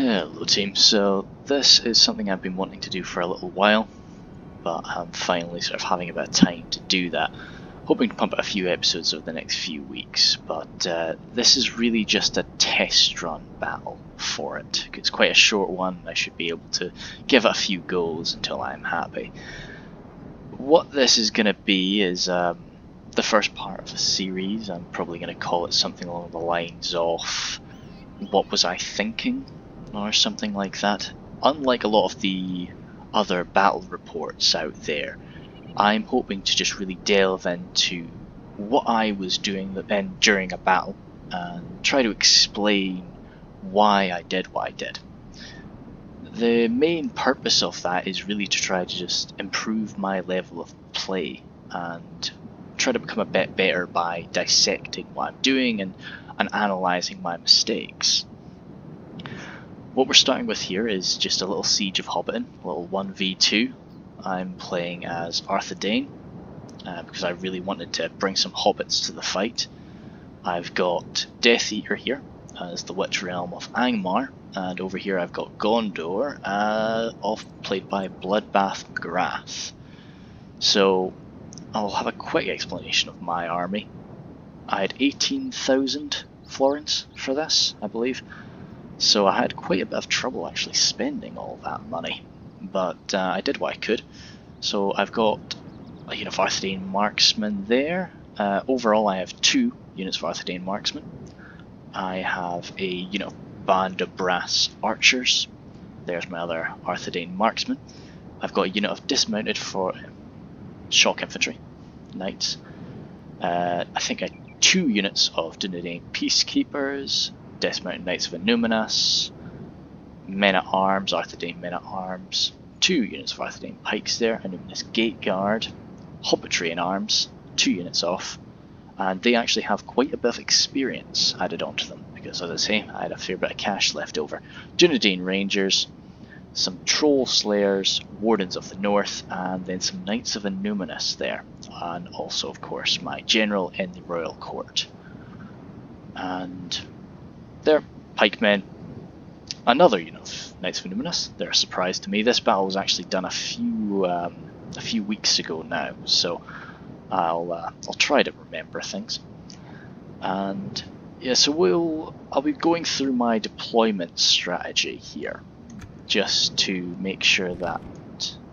Hello team, so this is something I've been wanting to do for a little while, but I'm finally sort of having a bit of time to do that. Hoping to pump out a few episodes over the next few weeks, but this is really just a test run battle for it. It's quite a short one, I should be able to give it a few goes until I'm happy. What this is going to be is the first part of a series. I'm probably going to call it something along the lines of What Was I Thinking? Or something like that. Unlike a lot of the other battle reports out there, I'm hoping to just really delve into what I was doing during a battle and try to explain why I did what I did. The main purpose of that is really to try to just improve my level of play and try to become a bit better by dissecting what I'm doing and analysing my mistakes. What we're starting with here is just a little Siege of Hobbiton, a little 1v2. I'm playing as Arthur Dane, because I really wanted to bring some hobbits to the fight. I've got Death Eater here as the Witch Realm of Angmar, and over here I've got Gondor, played by Bloodbath Grath. So I'll have a quick explanation of my army. I had 18,000 florins for this, I believe. So I had quite a bit of trouble actually spending all that money, but I did what I could. So I've got a unit of Arthur Dane Marksmen there. Overall I have 2 units of Arthur Dane Marksmen. I have a unit of Band of Brass Archers. There's my other Arthur Dane Marksmen. I've got a unit of Dismounted for Shock Infantry Knights. I think I had 2 units of Dunedain Peacekeepers, Dismounted Knights of Innuminas, Men-at-Arms, Arthur Dane Men-at-Arms, 2 units of Arthur Dane Pikes there, Innuminas Gate Guard, Hobbitry in Arms, 2 units off, and they actually have quite a bit of experience added onto them, because as I say, I had a fair bit of cash left over. Dunedain Rangers, some Troll Slayers, Wardens of the North, and then some Knights of Innuminas there, and also of course my General in the Royal Court. And they're pikemen. Another unit of Knights of Innuminas. They're a surprise to me. This battle was actually done a few weeks ago now, so I'll try to remember things. And yeah, so I'll be going through my deployment strategy here, just to make sure that,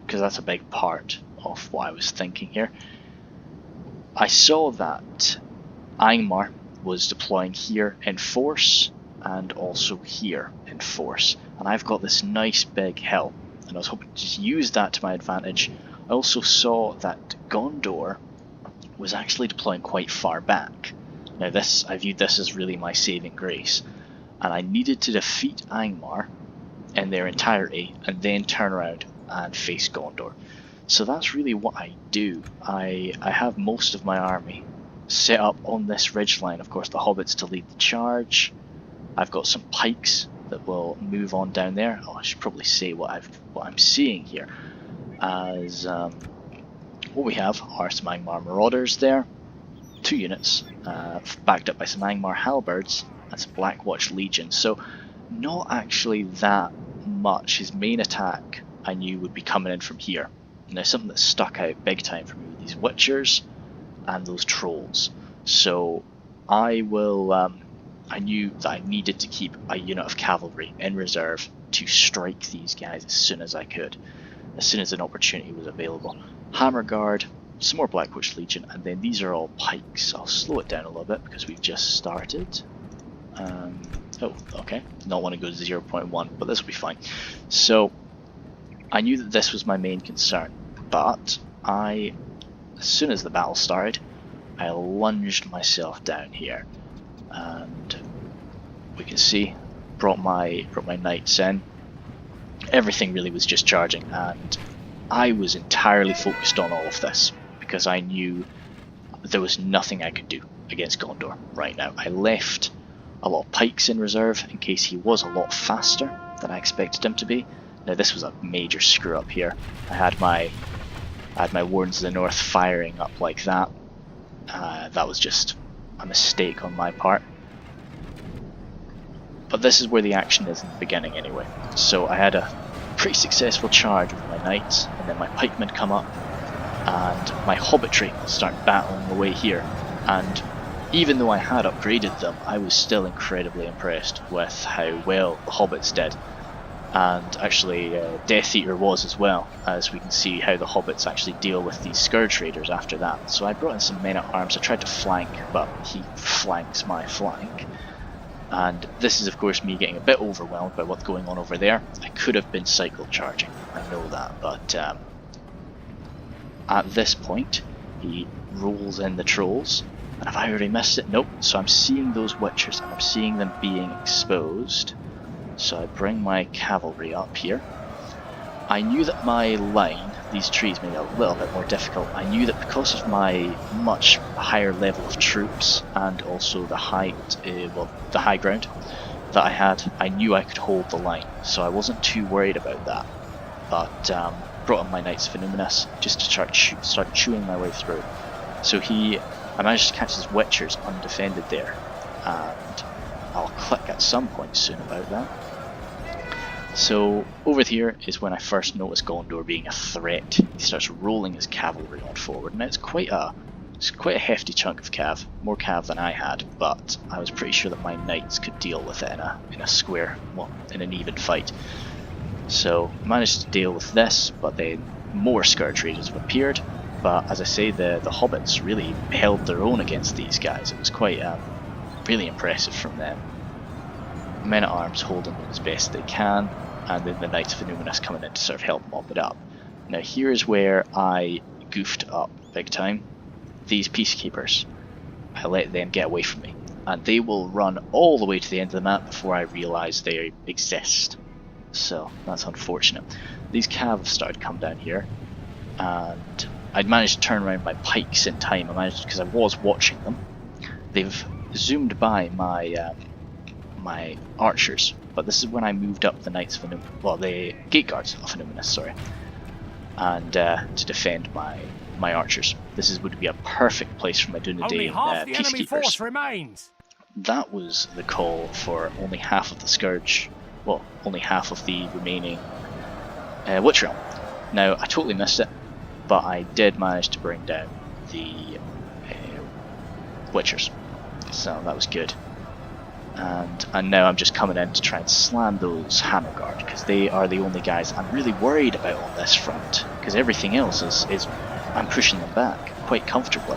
because that's a big part of what I was thinking here. I saw that Angmar was deploying here in force and also here in force, and I've got this nice big hill and I was hoping to just use that to my advantage. I also saw that Gondor was actually deploying quite far back. Now I viewed this as really my saving grace, and I needed to defeat Angmar in their entirety and then turn around and face Gondor. So that's really what I do. I have most of my army set up on this ridgeline. Of course, the hobbits to lead the charge. I've got some pikes that will move on down there. Oh, I should probably say what I'm seeing here, as what we have are some Angmar Marauders there, 2 units, backed up by some Angmar Halberds and some Blackwatch Legion. So not actually that much. His main attack I knew would be coming in from here. Now something that stuck out big time for me were these Witchers and those Trolls. So I knew that I needed to keep a unit of cavalry in reserve to strike these guys as soon as I could, as soon as an opportunity was available. Hammer Guard, some more Blackwatch Legion, and then these are all pikes. I'll slow it down a little bit because we've just started. Oh, okay, not want to go to 0.1, but this will be fine. So I knew that this was my main concern, but as soon as the battle started, I lunged myself down here, and we can see brought my knights in. Everything really was just charging, and I was entirely focused on all of this because I knew there was nothing I could do against Gondor right now. I left a lot of pikes in reserve in case he was a lot faster than I expected him to be. Now this was a major screw up here. I had my Wardens of the North firing up like that. That was just a mistake on my part. But this is where the action is in the beginning anyway. So I had a pretty successful charge with my knights, and then my pikemen come up, and my hobbitry start battling away here. And even though I had upgraded them, I was still incredibly impressed with how well the hobbits did. And actually Death Eater was as well, as we can see how the hobbits actually deal with these Scourge Raiders after that. So I brought in some men at arms. I tried to flank, but he flanks my flank. And this is of course me getting a bit overwhelmed by what's going on over there. I could have been cycle charging, I know that, but at this point he rolls in the trolls. And have I already missed it? Nope. So I'm seeing those Witchers and I'm seeing them being exposed. So I bring my cavalry up here. I knew that my line, these trees made it a little bit more difficult. I knew that because of my much higher level of troops and also the height, the high ground that I had, I knew I could hold the line. So I wasn't too worried about that. But brought in my Knights of Illuminus just to start chewing my way through. So I managed to catch his Witchers undefended there, and I'll click at some point soon about that. So over here is when I first noticed Gondor being a threat. He starts rolling his cavalry on forward. Now it's quite a hefty chunk of cav, more cav than I had, but I was pretty sure that my knights could deal with it in a square, well, in an even fight. So I managed to deal with this, but then more Scourge Raiders have appeared. But as I say, the hobbits really held their own against these guys. It was quite really impressive from them. Men at arms holding them as best they can, and then the Knights of Illuminus coming in to sort of help mop it up. Now here's where I goofed up big time. These peacekeepers, I let them get away from me, and they will run all the way to the end of the map before I realise they exist. So that's unfortunate. These cav have started to come down here, and I'd managed to turn around my pikes in time. I managed, because I was watching them. They've zoomed by my my archers, but this is when I moved up the Knights of Illuminus, well, the Gate Guards of Illuminus, sorry, and to defend my archers. This would be a perfect place for my Dunedain peacekeepers. Remains. That was the call for only half of the Scourge, well, only half of the remaining Witch Realm. Now, I totally missed it, but I did manage to bring down the Witchers, so that was good. And now I'm just coming in to try and slam those Hammer Guard, because they are the only guys I'm really worried about on this front, because everything else is I'm pushing them back quite comfortably.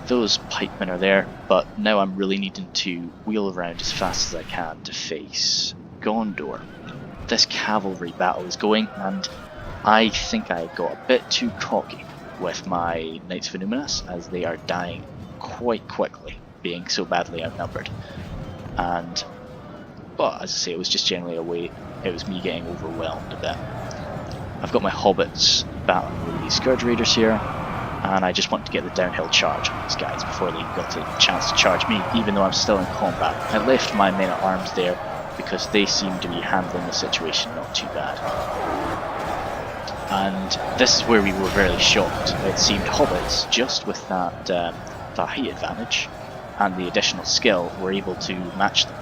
Those pikemen are there, but now I'm really needing to wheel around as fast as I can to face Gondor. This cavalry battle is going, and I think I got a bit too cocky with my Knights of Illuminus, as they are dying quite quickly, being so badly outnumbered. But as I say, it was just generally it was me getting overwhelmed a bit. I've got my hobbits battling with these Scourge Raiders here, and I just want to get the downhill charge on these guys before they got a chance to charge me, even though I'm still in combat. I left my men at arms there because they seem to be handling the situation not too bad. And this is where we were very shocked. It seemed hobbits, just with that height advantage and the additional skill, were able to match them.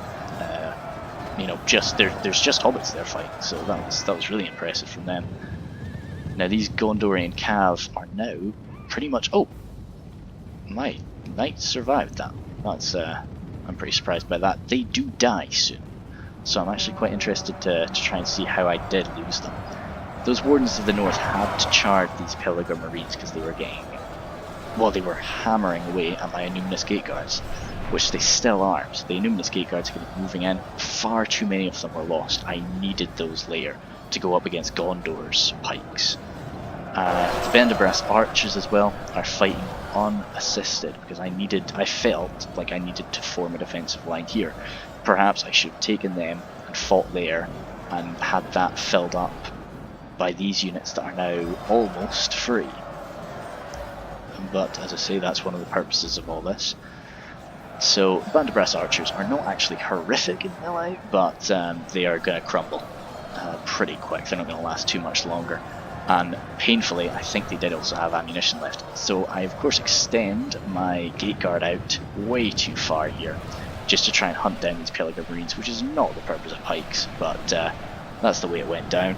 There's just hobbits there fighting, so that was really impressive from them. Now these Gondorian cav are now pretty much. Oh, my knights survived that. That's I'm pretty surprised by that. They do die soon, so I'm actually quite interested to try and see how I did lose them. Those Wardens of the North had to charge these Pelargir Marines because they were hammering away at my Illuminus Gate Guards, which they still are. So the Illuminus Gate Guards are going to be moving in. Far too many of them were lost. I needed those later to go up against Gondor's pikes. The Benderbrass Archers as well are fighting unassisted, because I felt like I needed to form a defensive line here. Perhaps I should have taken them and fought there and had that filled up by these units that are now almost free. But as I say, that's one of the purposes of all this. So Benderbrass Archers are not actually horrific in melee, but they are going to crumble pretty quick. They're not going to last too much longer. And painfully, I think they did also have ammunition left. So I of course extend my Gate Guard out way too far here. just to try and hunt down these Pilgrim Marines, which is not the purpose of pikes, but that's the way it went down.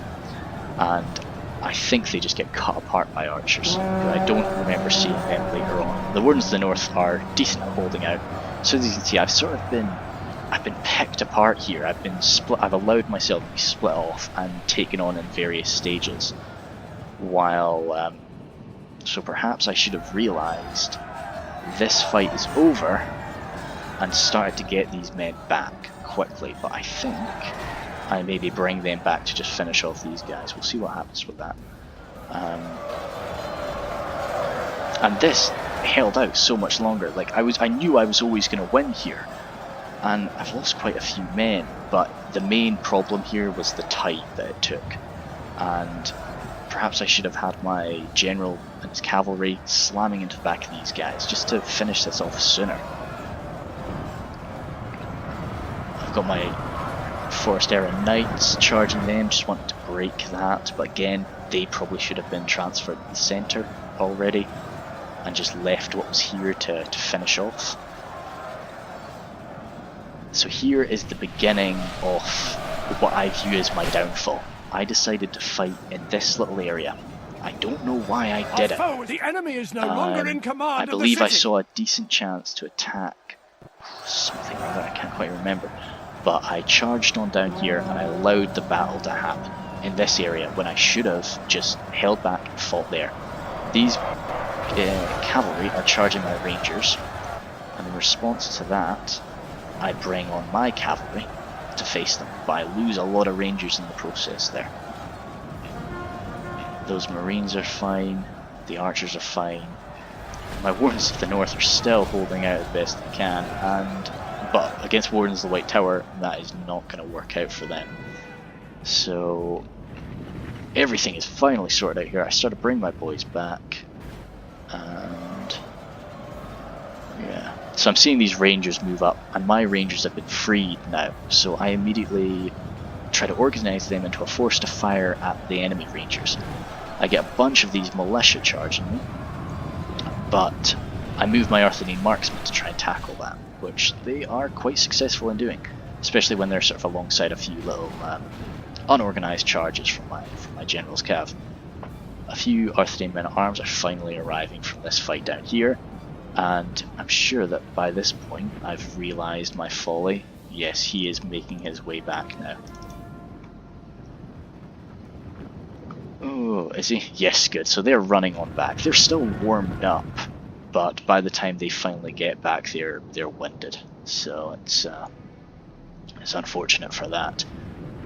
And I think they just get cut apart by archers. I don't remember seeing them later on. The Wardens of the North are decent at holding out. So as you can see, I've been picked apart here. I've been split. I've allowed myself to be split off and taken on in various stages. While so perhaps I should have realised this fight is over and started to get these men back quickly. But I think I maybe bring them back to just finish off these guys. We'll see what happens with that. And this held out so much longer. Like I knew I was always going to win here, and I've lost quite a few men. But the main problem here was the time that it took, and perhaps I should have had my general and his cavalry slamming into the back of these guys just to finish this off sooner. I've got my Forest Era Knights charging them, just wanted to break that, but again, they probably should have been transferred to the centre already and just left what was here to finish off. So here is the beginning of what I view as my downfall. I decided to fight in this little area. I don't know why I did it. The enemy is no longer in command. I believe I saw a decent chance to attack something or other, I can't quite remember. But I charged on down here and I allowed the battle to happen in this area when I should have just held back and fought there. These cavalry are charging my rangers, and in response to that I bring on my cavalry to face them, but I lose a lot of rangers in the process there. Those Marines are fine, the archers are fine, my Wardens of the North are still holding out as best they can, but against Wardens of the White Tower, that is not going to work out for them. So everything is finally sorted out here. I started to bring my boys back, and yeah. So I'm seeing these rangers move up, and my rangers have been freed now. So I immediately try to organise them into a force to fire at the enemy rangers. I get a bunch of these militia charging me, but I move my Arthanine marksmen to try and tackle that, which they are quite successful in doing, especially when they're sort of alongside a few little unorganised charges from my general's cav. A few Arthanine men-at-arms are finally arriving from this fight down here, and I'm sure that by this point I've realised my folly. Yes, he is making his way back now. Oh, is he? Yes, good. So they're running on back. They're still warmed up, but by the time they finally get back, they're winded. So it's unfortunate for that.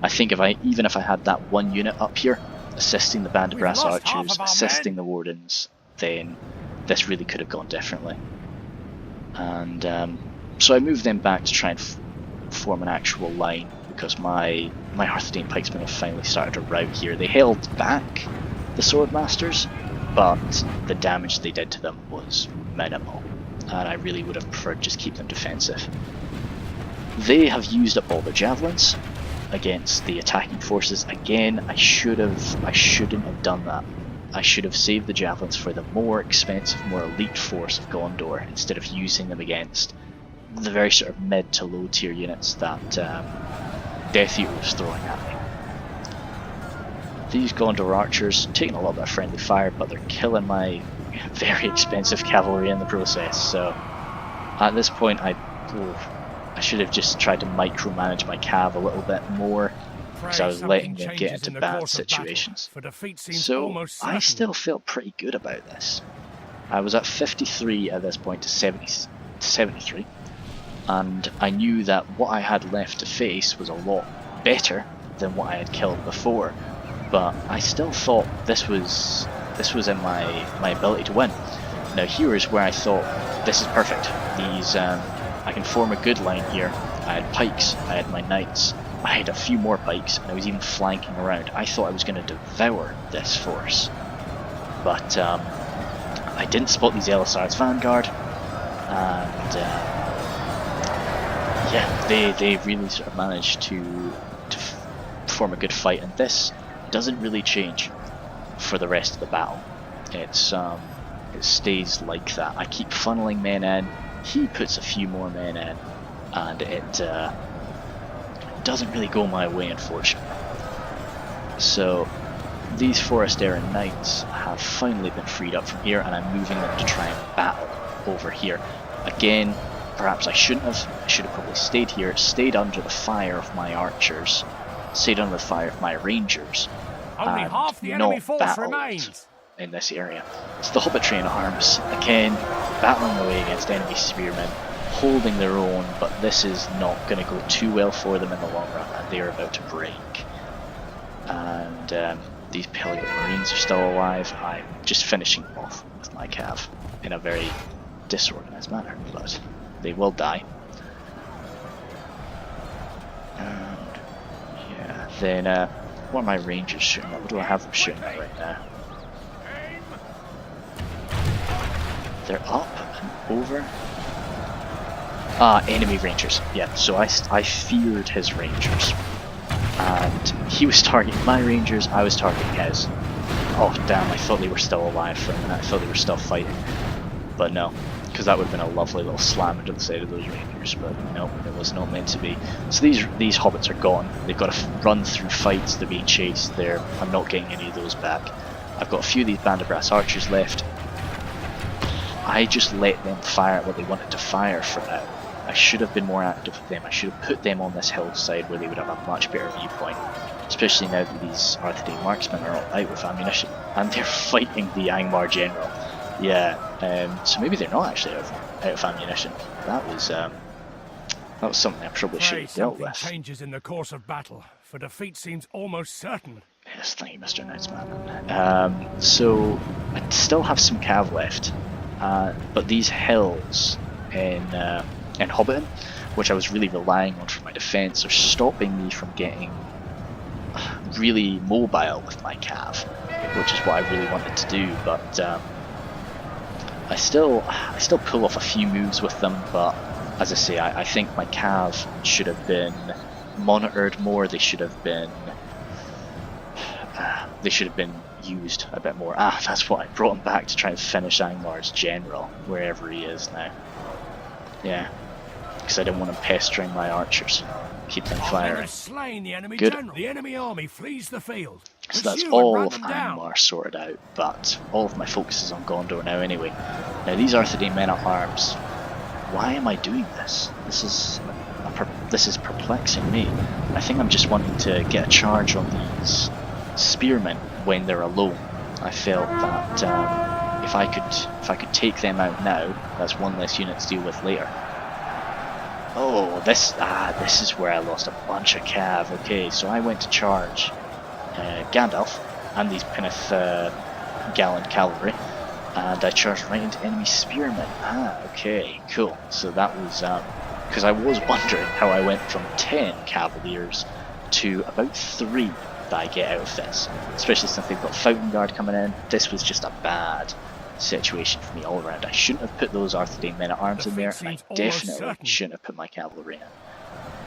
I think even if I had that one unit up here, assisting the Band of Brass Archers, assisting the Wardens, then this really could have gone differently. And so I moved them back to try and form an actual line, because my Arthanine Pikesmen have finally started to rout here. They held back the Swordmasters, but the damage they did to them was minimal, and I really would have preferred just keep them defensive. They have used up all their javelins against the attacking forces. Again, I shouldn't have done that. I should have saved the javelins for the more expensive, more elite force of Gondor, instead of using them against the very sort of mid to low tier units that Death Eater was throwing at me. These Gondor archers taking a little bit of friendly fire, but they're killing my very expensive cavalry in the process. So at this point I should have just tried to micromanage my cav a little bit more, because I was letting them get into bad situations. So I still felt pretty good about this. I was at 53 at this point to 73, and I knew that what I had left to face was a lot better than what I had killed before, but I still thought this was in my ability to win. Now here is where I thought, this is perfect. These I can form a good line here. I had pikes, I had my knights, I had a few more pikes, and I was even flanking around. I thought I was going to devour this force, but I didn't spot these Elisar's vanguard, and yeah, they really sort of managed to form a good fight, and this doesn't really change for the rest of the battle. It stays like that. I keep funneling men in, he puts a few more men in, and it doesn't really go my way, unfortunately. So these Forest Aaron Knights have finally been freed up from here, and I'm moving them to try and battle over here. Again, perhaps I shouldn't have. I should have probably stayed here, stayed under the fire of my archers, stayed under the fire of my rangers, Only and half the enemy not force battled remains. in this area. So the Hobbit train arms, again, battling away against enemy spearmen, holding their own, but this is not going to go too well for them in the long run, and they are about to break. And these Peliot Marines are still alive. I'm just finishing them off with my cav in a very disorganized manner, but they will die. And yeah, then what are my rangers shooting at? What do I have them shooting at right now? They're up and over. Ah, enemy rangers. Yeah, so I feared his rangers. And he was targeting my rangers, I was targeting his. Oh damn, I thought they were still alive for a minute, I thought they were still fighting. But no, because that would have been a lovely little slam into the side of those rangers, but no, it was not meant to be. So these hobbits are gone, they've got to run through fights, they're being chased, I'm not getting any of those back. I've got a few of these Band of Brass archers left. I just let them fire at what they wanted to fire for now. I should have been more active with them. I should have put them on this hillside where they would have a much better viewpoint, especially now that these Arthedain marksmen are all out with ammunition and they're fighting the Angmar general. Yeah, so maybe they're not actually out of ammunition. That was something I probably should have dealt with. Changes in the course of battle, for defeat seems almost certain. Yes, thank you, Mr. Knightsman. So I still have some cav left, but these hills in Hobbiton, which I was really relying on for my defense, are stopping me from getting really mobile with my cav, which is what I really wanted to do. But I still pull off a few moves with them. But as I say, I think my cav should have been monitored more. They should have been used a bit more. That's what I brought him back to try and finish Angmar's general wherever he is now. Yeah. Because I didn't want him pestering my archers. Keep them firing. Slain the enemy Good. general. The enemy army flees the field. So that's all of Angmar sorted out, but all of my focus is on Gondor now anyway. Now these Arthedain men-at-arms, why am I doing this? This is perplexing me. I think I'm just wanting to get a charge on these spearmen when they're alone. I felt that if I could take them out now, that's one less unit to deal with later. Oh, this is where I lost a bunch of cav. Okay, so I went to charge Gandalf and these Pinnith Gallant cavalry, and I charged right into enemy spearmen. Okay, cool. So that was because I was wondering how I went from 10 cavaliers to about 3 that I get out of this, especially since they've got Fountain Guard coming in. This was just a bad situation for me all around. I shouldn't have put those Arthedain men-at-arms in there, and I definitely shouldn't have put my cavalry in.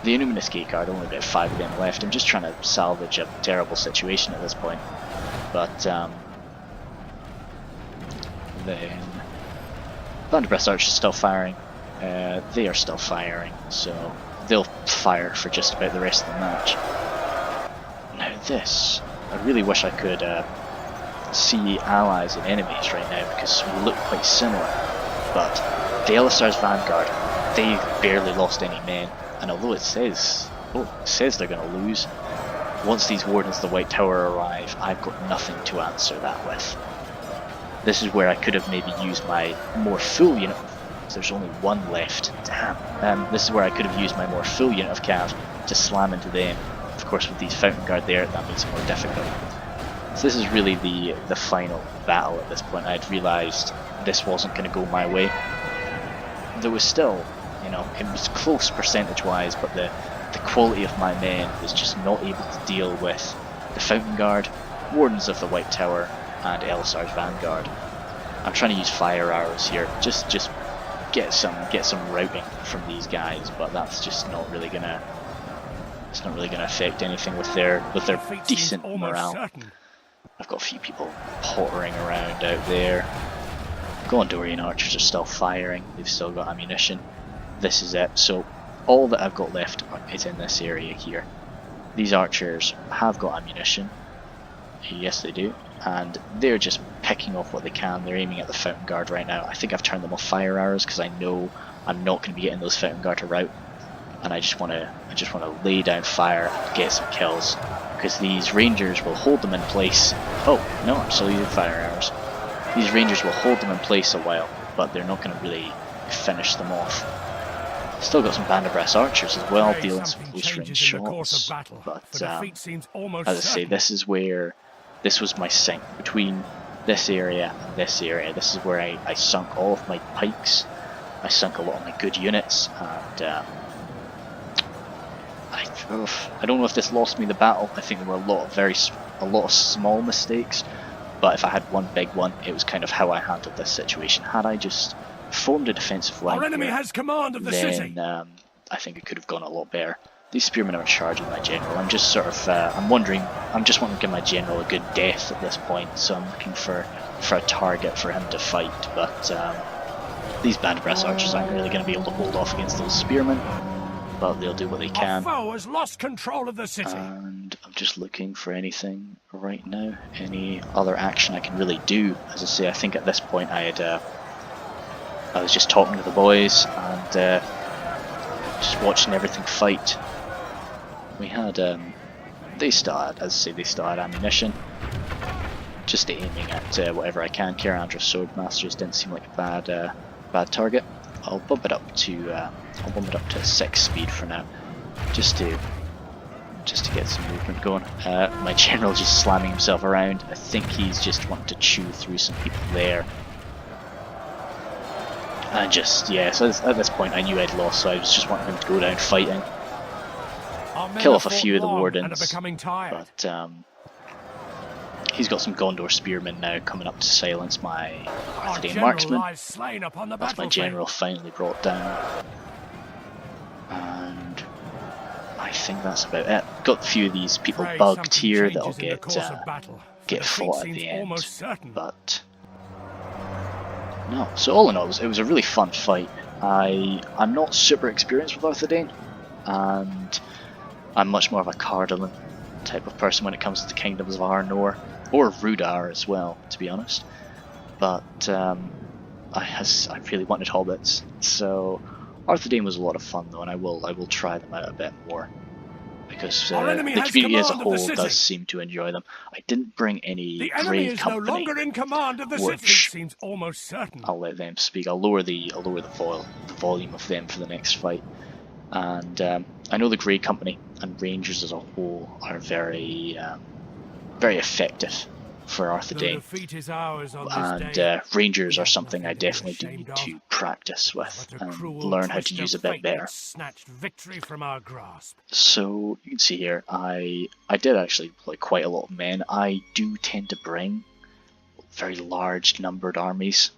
The Innuminous Gate Guard, only about 5 of them left. I'm just trying to salvage a terrible situation at this point. But then Band of Brass Archers is still firing. They are still firing, so they'll fire for just about the rest of the match. Now this, I really wish I could see allies and enemies right now, because we look quite similar. But the Elisar's Vanguard, they've barely lost any men, and although it says they're going to lose, once these Wardens of the White Tower arrive, I've got nothing to answer that with. This is where I could have maybe used my more full unit. There's only one left. Damn. This is where I could have used my more full unit of cav to slam into them. Of course, with these Fountain Guard there, that makes it more difficult. So this is really the final battle at this point. I'd realised this wasn't going to go my way. There was still, it was close percentage-wise, but the quality of my men was just not able to deal with the Fountain Guard, Wardens of the White Tower, and Elisar's Vanguard. I'm trying to use fire arrows here, just get some routing from these guys, but that's just not really gonna affect anything with their decent morale. I've got a few people pottering around out there. Gondorian archers are still firing, they've still got ammunition. This is it. So all that I've got left is in this area here. These archers have got ammunition. Yes, they do. And they're just picking off what they can. They're aiming at the Fountain Guard right now. I think I've turned them off fire arrows because I know I'm not going to be getting those Fountain Guard to rout. And I just want to lay down fire and get some kills, because these rangers will hold them in place. Oh no, I'm still using fire arrows. These rangers will hold them in place a while, but they're not going to really finish them off. Still got some Bandabras archers as well, dealing some close range shots. But as I say, this was my sink between this area and this area. This is where I sunk all of my pikes. I sunk a lot of my good units, and I don't know if this lost me the battle. I think there were a lot of small mistakes, but if I had one big one, it was kind of how I handled this situation. Had I just formed a defensive line, our enemy has command of the city. I think it could have gone a lot better. These spearmen are charging my general. I'm just sort of, I'm just wanting to give my general a good death at this point, so I'm looking for a target for him to fight. But these Bandabras archers aren't really going to be able to hold off against those spearmen. But they'll do what they can. Our foe has lost control of the city. And I'm just looking for anything right now, any other action I can really do. As I say, I think at this point I was just talking to the boys and just watching everything fight. We had they still had ammunition. Just aiming at whatever I can. Kirandra Swordmasters didn't seem like a bad target. I'll bump it up to 6 speed for now, just to get some movement going. My general just slamming himself around. I think he's just wanting to chew through some people there. And just, yeah, so at this point I knew I'd lost, so I was just wanting him to go down fighting. Kill off a few of the wardens, but he's got some Gondor spearmen now coming up to silence my Arthedain marksman. That's my general finally brought down. And I think that's about it. Got a few of these people bugged here that'll get fought at the end. But no, so all in all, it was a really fun fight. I'm not super experienced with Arthedain, and I'm much more of a Cardolan type of person when it comes to the Kingdoms of Arnor, or Rudar as well, to be honest. But I really wanted hobbits, so Arthedain was a lot of fun though, and I will try them out a bit more, because the community as a whole does seem to enjoy them. I didn't bring any Grey Company, which seems almost certain. I'll let them speak. I'll lower the volume of them for the next fight. And I know the Grey Company and Rangers as a whole are very effective for Arthedain, and Rangers are something I definitely do need to practice with and learn how to use a bit better. So you can see here, I did actually play quite a lot of men. I do tend to bring very large numbered armies,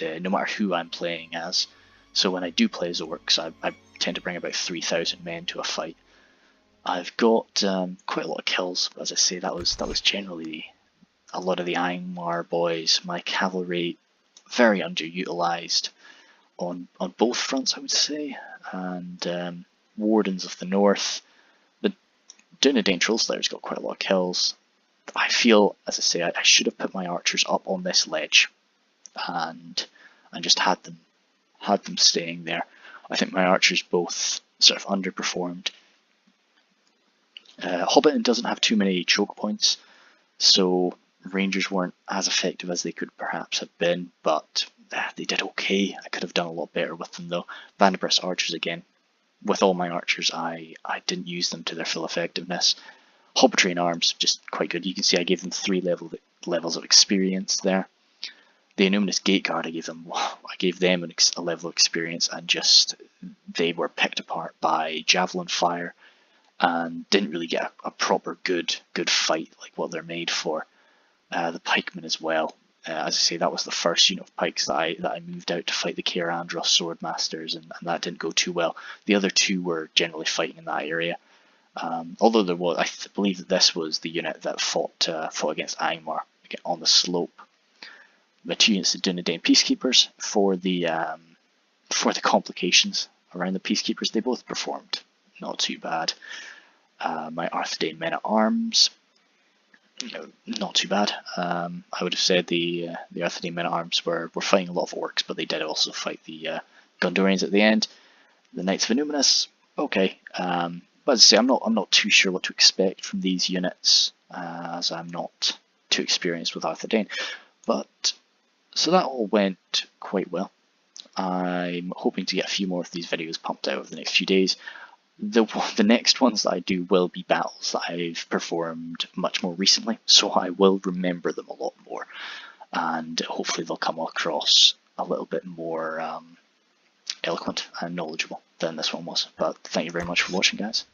no matter who I'm playing as. So when I do play as orcs, I tend to bring about 3,000 men to a fight. I've got quite a lot of kills, but as I say, that was generally a lot of the Angmar boys. My cavalry, very underutilized on both fronts, I would say, and Wardens of the North. The Dunedain Trollslayer's got quite a lot of kills. I feel, as I say, I should have put my archers up on this ledge and just had them staying there. I think my archers both sort of underperformed. Hobbiton doesn't have too many choke points, so Rangers weren't as effective as they could perhaps have been, but they did okay. I could have done a lot better with them though. Bandabras archers again. With all my archers, I didn't use them to their full effectiveness. Hobbitry and arms, just quite good. You can see I gave them 3 levels of experience there. The Innuminous Gateguard, I gave them a level of experience, and just they were picked apart by javelin fire and didn't really get a proper good fight like what they're made for. The pikemen as well. As I say, that was the first unit of pikes that I moved out to fight the Kirandros Swordmasters, and that didn't go too well. The other 2 were generally fighting in that area. Although I believe that this was the unit that fought against Angmar on the slope. The 2 units of Dunedain Peacekeepers for the complications. around the Peacekeepers, they both performed not too bad. My Arthedain men-at-arms, not too bad. I would have said the Arthedain men-at-arms were fighting a lot of orcs, but they did also fight the Gondorians at the end. The Knights of Innuminus, okay. But as I say, I'm not too sure what to expect from these units, as I'm not too experienced with Arthedain. But so that all went quite well. I'm hoping to get a few more of these videos pumped out over the next few days. The next ones that I do will be battles that I've performed much more recently, so I will remember them a lot more, and hopefully they'll come across a little bit more eloquent and knowledgeable than this one was. But thank you very much for watching, guys.